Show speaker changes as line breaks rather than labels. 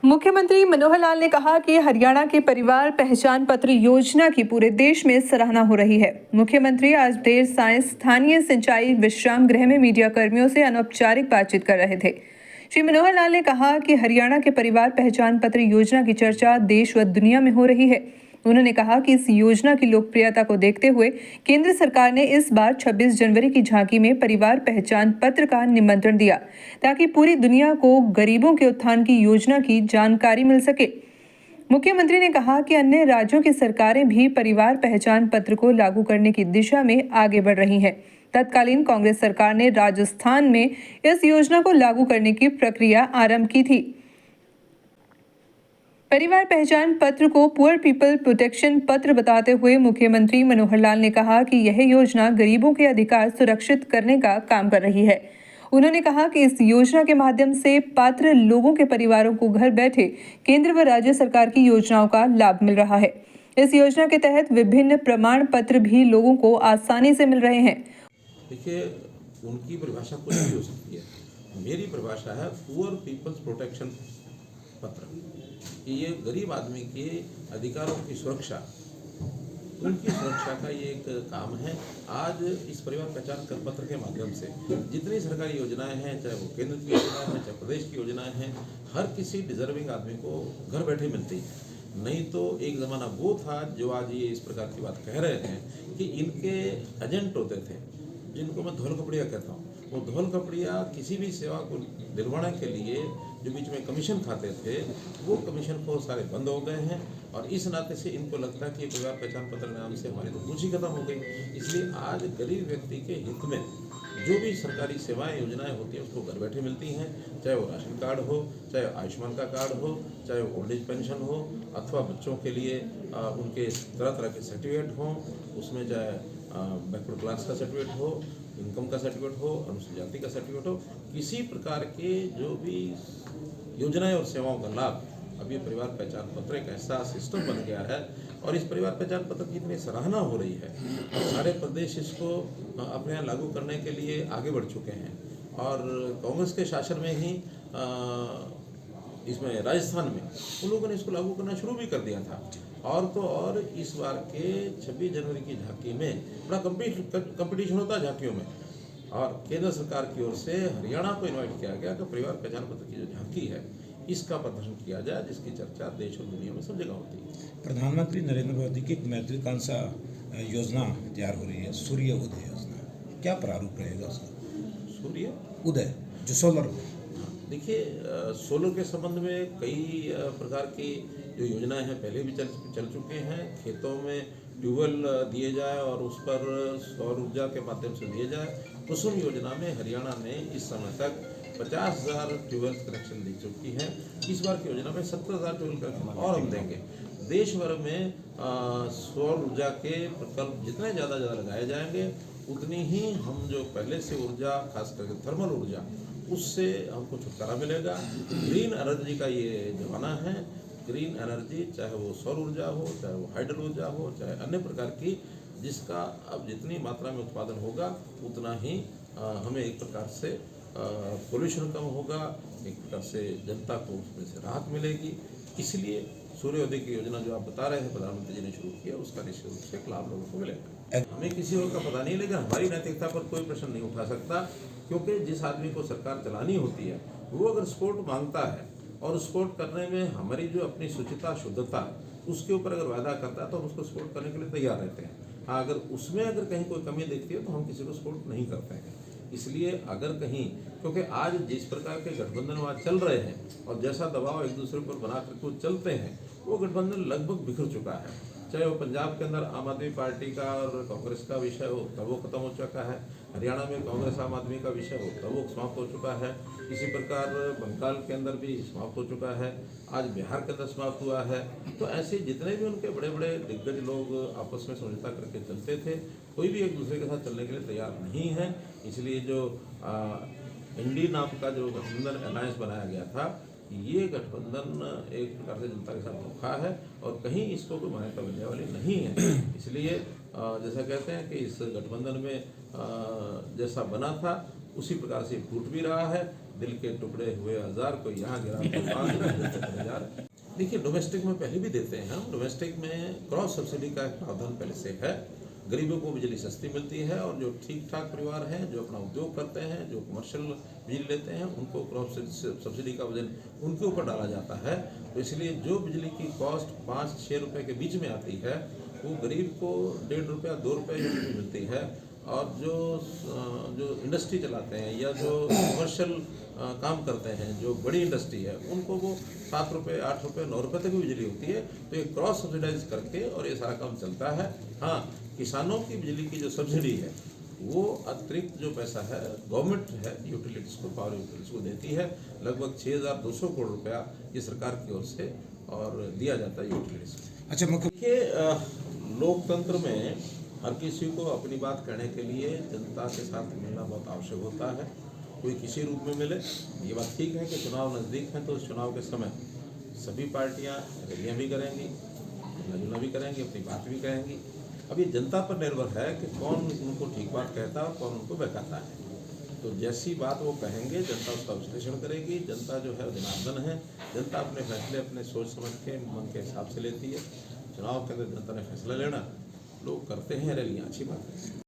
मुख्यमंत्री मनोहर लाल ने कहा कि हरियाणा के परिवार पहचान पत्र योजना की पूरे देश में सराहना हो रही है। मुख्यमंत्री आज देर सांय स्थानीय सिंचाई विश्राम गृह में मीडिया कर्मियों से अनौपचारिक बातचीत कर रहे थे। श्री मनोहर लाल ने कहा कि हरियाणा के परिवार पहचान पत्र योजना की चर्चा देश व दुनिया में हो रही है। उन्होंने कहा कि इस योजना की लोकप्रियता को देखते हुए केंद्र सरकार ने इस बार 26 जनवरी की झांकी में परिवार पहचान पत्र का निमंत्रण दिया ताकि पूरी दुनिया को गरीबों के उत्थान की योजना की जानकारी मिल सके। मुख्यमंत्री ने कहा कि अन्य राज्यों की सरकारें भी परिवार पहचान पत्र को लागू करने की दिशा में आगे बढ़ रही हैं। तत्कालीन कांग्रेस सरकार ने राजस्थान में इस योजना को लागू करने की प्रक्रिया आरंभ की थी। परिवार पहचान पत्र को पुअर पीपल प्रोटेक्शन पत्र बताते हुए मुख्यमंत्री मनोहर लाल ने कहा कि यह योजना गरीबों के अधिकार सुरक्षित करने का काम कर रही है। उन्होंने कहा कि इस योजना के माध्यम से पात्र लोगों के परिवारों को घर बैठे केंद्र व राज्य सरकार की योजनाओं का लाभ मिल रहा है। इस योजना के तहत विभिन्न प्रमाण पत्र भी लोगों को आसानी से मिल रहे हैं।
देखिए, उनकी परिभाषा कुछ भी हो सकती है। मेरी परिभाषा है पुअर पीपल्स प्रोटेक्शन पत्र। ये गरीब आदमी के अधिकारों की सुरक्षा, उनकी सुरक्षा का ये एक काम है। आज इस परिवार पहचान पत्र के माध्यम से जितनी सरकारी योजनाएं हैं, चाहे वो केंद्र की योजनाएं हैं, चाहे प्रदेश की योजनाएं हैं, हर किसी डिजर्विंग आदमी को घर बैठे मिलती है। नहीं तो एक ज़माना वो था जो आज ये इस प्रकार की बात कह रहे हैं कि इनके एजेंट होते थे, जिनको मैं धौल कपड़िया कहता हूँ। वो धौल कपड़िया किसी भी सेवा को दिलवाने के लिए जो बीच में कमीशन खाते थे, वो कमीशन को सारे बंद हो गए हैं। और इस नाते से इनको लगता है कि परिवार पहचान पत्र नाम से हमारी तो पूंजी खत्म हो गई। इसलिए आज गरीब व्यक्ति के हित में जो भी सरकारी सेवाएं योजनाएं होती हैं उसको घर बैठे मिलती हैं, चाहे वो राशन कार्ड हो, चाहे आयुष्मान का कार्ड हो, चाहे वो ओल्ड एज पेंशन हो, अथवा बच्चों के लिए उनके तरह तरह के सर्टिफिकेट हों, उसमें चाहे बैकवर्ड क्लास का सर्टिफिकेट हो, इनकम का सर्टिफिकेट हो, अनुसूचित जाति का सर्टिफिकेट हो, किसी प्रकार के जो भी योजनाएं और सेवाओं का लाभ, अब ये परिवार पहचान पत्र एक ऐसा सिस्टम बन गया है। और इस परिवार पहचान पत्र की इतनी सराहना हो रही है, सारे प्रदेश इसको अपने यहाँ लागू करने के लिए आगे बढ़ चुके हैं। और कांग्रेस के शासन में ही इसमें राजस्थान में उन लोगों ने इसको लागू करना शुरू भी कर दिया था। और तो और इस बार के 26 जनवरी की झांकी में बड़ा कंपटीशन होता है झांकियों में, और केंद्र सरकार की ओर से हरियाणा को इनवाइट किया गया कि परिवार पहचान पत्र की जो झांकी है इसका प्रदर्शन किया जाए, जिसकी चर्चा देश और दुनिया में सब जगह होती है।
प्रधानमंत्री नरेंद्र मोदी की एक महत्वाकांक्षा योजना तैयार हो रही है, सूर्य उदय योजना। क्या प्रारूप रहेगा उसका?
सूर्य
उदय जो सोलर,
देखिए, सोलर के संबंध में कई प्रकार की जो योजनाएं हैं पहले भी चल चुके हैं। खेतों में ट्यूबवेल दिए जाए और उस पर सौर ऊर्जा के माध्यम से दिए जाए। कुसुम योजना में हरियाणा ने इस समय तक 50,000 ट्यूबवेल कनेक्शन दे चुकी है। इस बार की योजना में 70,000 ट्यूबवेल कनेक्शन और हम देंगे। देश भर में सौर ऊर्जा के प्रकल्प जितने ज़्यादा लगाए जाएंगे, उतनी ही हम जो पहले से ऊर्जा, खास करके थर्मल ऊर्जा, उससे हमको छुटकारा मिलेगा। ग्रीन एनर्जी का ये जमाना है। ग्रीन एनर्जी, चाहे वो सौर ऊर्जा हो, चाहे वो हाइड्रो ऊर्जा हो, चाहे अन्य प्रकार की, जिसका अब जितनी मात्रा में उत्पादन होगा उतना ही हमें एक प्रकार से पोल्यूशन कम होगा, एक प्रकार से जनता को उसमें से राहत मिलेगी। इसलिए सूर्योदय की योजना जो आप बता रहे हैं प्रधानमंत्री जी ने शुरू किया, उसका निश्चित रूप से लाभ लोगों को मिलेगा। हमें किसी और का पता नहीं, लेकिन हमारी नैतिकता पर कोई प्रश्न नहीं उठा सकता, क्योंकि जिस आदमी को सरकार चलानी होती है वो अगर सपोर्ट मांगता है और सपोर्ट करने में हमारी जो अपनी शुचिता, शुद्धता, उसके ऊपर अगर वादा करता है तो हम उसको सपोर्ट करने के लिए तैयार रहते हैं। हाँ, अगर उसमें अगर कहीं कोई कमी दिखती है तो हम किसी को सपोर्ट नहीं करते हैं। इसलिए अगर कहीं, क्योंकि आज जिस प्रकार के गठबंधन वहाँ चल रहे हैं और जैसा दबाव एक दूसरे पर बना करके वो चलते हैं, वो गठबंधन लगभग बिखर चुका है। चाहे वो पंजाब के अंदर आम आदमी पार्टी का और कांग्रेस का विषय हो, तब वो खत्म हो चुका है। हरियाणा में कांग्रेस आम आदमी का विषय हो, तब वो समाप्त हो चुका है। इसी प्रकार बंगाल के अंदर भी समाप्त हो चुका है। आज बिहार के अंदर समाप्त हुआ है। तो ऐसे जितने भी उनके बड़े बड़े दिग्गज लोग आपस में समझौता करके चलते थे, कोई भी एक दूसरे के साथ चलने के लिए तैयार नहीं है। इसलिए जो एनडीए नाम का जो गठबंधन अलायंस बनाया गया था, ये गठबंधन एक प्रकार से जनता के साथ धोखा है और कहीं इसको कोई मान्यता मिलने वाली नहीं है। इसलिए जैसा कहते हैं कि इस गठबंधन में जैसा बना था उसी प्रकार से टूट भी रहा है। दिल के टुकड़े हुए हजार, कोई यहाँ गिरा, कोई वहाँ गिरा, देखिए, डोमेस्टिक में पहले भी देते हैं हम। डोमेस्टिक में क्रॉस सब्सिडी का एक प्रावधान पहले से है। गरीबों को बिजली सस्ती मिलती है और जो ठीक ठाक परिवार हैं, जो अपना उद्योग करते हैं, जो कमर्शियल बिजली लेते हैं, उनको क्रॉस सब्सिडी का वजन उनके ऊपर डाला जाता है। तो इसलिए जो बिजली की कॉस्ट 5-6 रुपये के बीच में आती है, वो गरीब को 1.5 रुपया 2 रुपये यूनिट में मिलती है। और जो इंडस्ट्री चलाते हैं या जो कमर्शियल काम करते हैं, जो बड़ी इंडस्ट्री है, उनको वो 7 रुपये 8 रुपये 9 रुपये तक भी बिजली होती है। तो ये क्रॉस सब्सिडाइज करके और ये सारा काम चलता है। हाँ, किसानों की बिजली की जो सब्सिडी है, वो अतिरिक्त जो पैसा है गवर्नमेंट है यूटिलिटीज़ को, पावर यूटिलिटीज़ को देती है। लगभग 6,200 करोड़ रुपया ये सरकार की ओर से और दिया जाता है यूटिलिटीज़ को।
अच्छा, मुख्य
देखिए, लोकतंत्र में हर किसी को अपनी बात कहने के लिए जनता के साथ मिलना बहुत आवश्यक होता है। कोई किसी रूप में मिले। ये बात ठीक है कि चुनाव नज़दीक है, तो उस चुनाव के समय सभी पार्टियां रैलियां भी करेंगी, मिलना भी करेंगी, अपनी बात भी कहेंगी। अब ये जनता पर निर्भर है कि कौन उनको ठीक बात कहता है और कौन उनको बहकाता है। तो जैसी बात वो कहेंगे, जनता उसका विश्लेषण करेगी। जनता जो है जनार्दन है। जनता अपने फैसले अपने सोच समझ के मन के हिसाब से लेती है। चुनाव के अंदर जनता ने फैसला लेना, लोग करते हैं रैलियाँ, अच्छी बात है।